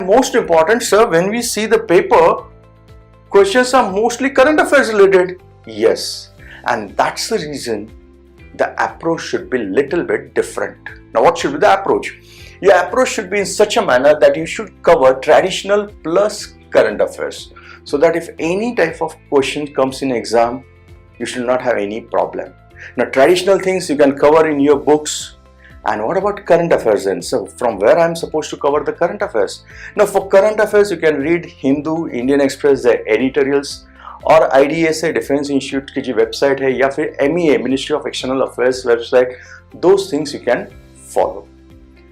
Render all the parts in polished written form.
Most important, sir, when we see the paper, questions are mostly current affairs related. Yes, and that's the reason the approach should be little bit different. Now, what should be the approach? Your approach should be in such a manner that you should cover traditional plus current affairs, so that if any type of question comes in exam, you should not have any problem. Now, traditional things you can cover in your books. And what about current affairs then? So from where I am supposed to cover the current affairs? Now, for current affairs, you can read Hindu, Indian Express, their editorials, और IDSA defence institute की जो website है या फिर MEA ministry of external affairs website, those things you can follow.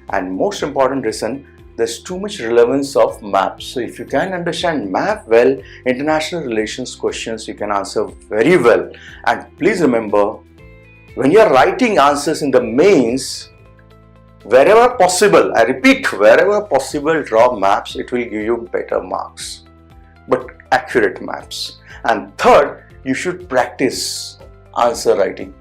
And most important reason, there's too much relevance of maps. So if you can understand map well, international relations questions you can answer very well. And please remember, when you are writing answers in the mains, wherever possible, I repeat, wherever possible, draw maps. It will give you better marks, but accurate maps. And third, you should practice answer writing,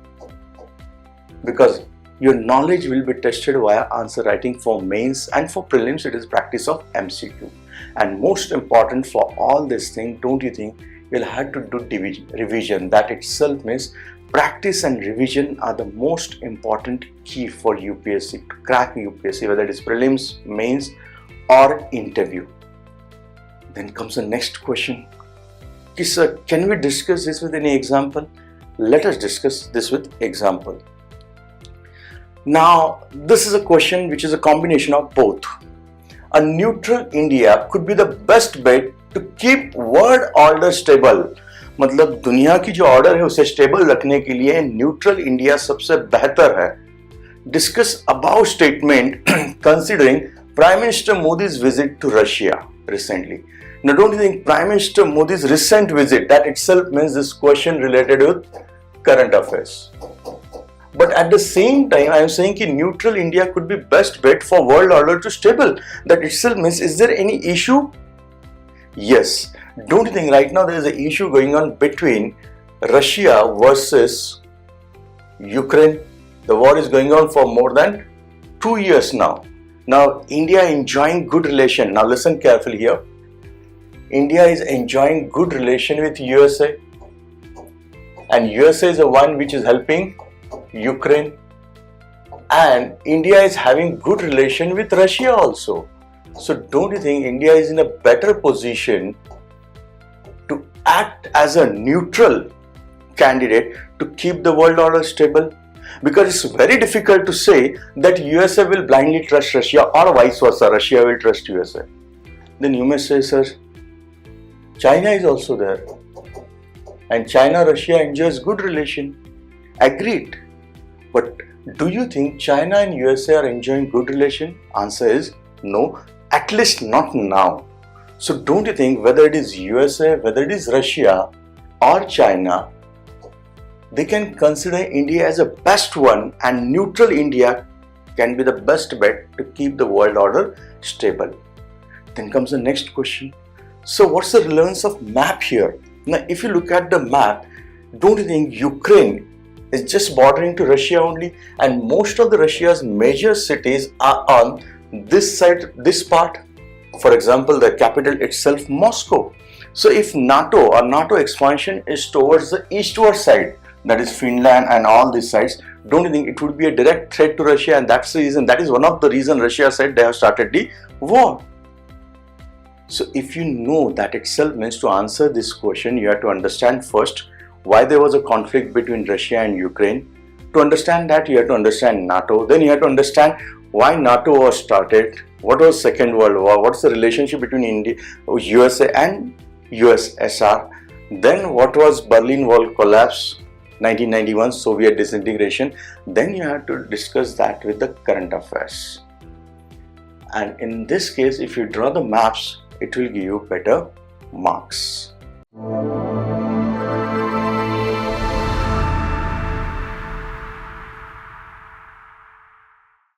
because your knowledge will be tested via answer writing for mains, and for prelims it is practice of MCQ. And most important for all this thing, don't you think you'll have to do revision? That itself means practice and revision are the most important key for UPSC to crack UPSC, whether it is prelims, mains or interview. Then comes the next question. Sir, can we discuss this with any example? Let us discuss this with example. Now, this is a question which is a combination of both. A neutral India could be the best bet to keep world order stable. मतलब दुनिया की जो order है उसे stable रखने के लिए neutral India सबसे बेहतर है. Discuss above statement considering Prime Minister Modi's visit to Russia recently. Now, don't you think Prime Minister Modi's recent visit, that itself means this question related with current affairs? But at the same time, I am saying that neutral India could be best bet for world order to stable. That itself means, is there any issue? Yes. Don't you think right now there is an issue going on between Russia versus Ukraine? The war is going on for more than 2 years now. Now, India enjoying good relation. Now, listen carefully here. India is enjoying good relation with USA, and USA is the one which is helping Ukraine, and India is having good relation with Russia also. So don't you think India is in a better position to act as a neutral candidate to keep the world order stable? Because it's very difficult to say that USA will blindly trust Russia or vice versa, Russia will trust USA. Then you may say, sir, China is also there, and China-Russia enjoys good relation. Agreed. But do you think China and USA are enjoying good relation? Answer is no, at least not now. So don't you think whether it is USA, whether it is Russia or China, they can consider India as a best one, and neutral India can be the best bet to keep the world order stable. Then comes the next question. So what's the relevance of map here? Now, if you look at the map, don't you think Ukraine is just bordering to Russia only, and most of the Russia's major cities are on this side, this part. For example, the capital itself, Moscow. So if NATO or NATO expansion is towards the eastward side, that is Finland and all these sides, don't you think it would be a direct threat to Russia? And that's the reason, that is one of the reasons Russia said they have started the war. So if you know, that itself means to answer this question, you have to understand first why there was a conflict between Russia and Ukraine. To understand that, you have to understand NATO. Then you have to understand why NATO was started, what was Second World War, what's the relationship between India, USA and USSR. Then what was Berlin Wall collapse, 1991, Soviet disintegration. Then you have to discuss that with the current affairs. And in this case, if you draw the maps, it will give you better marks.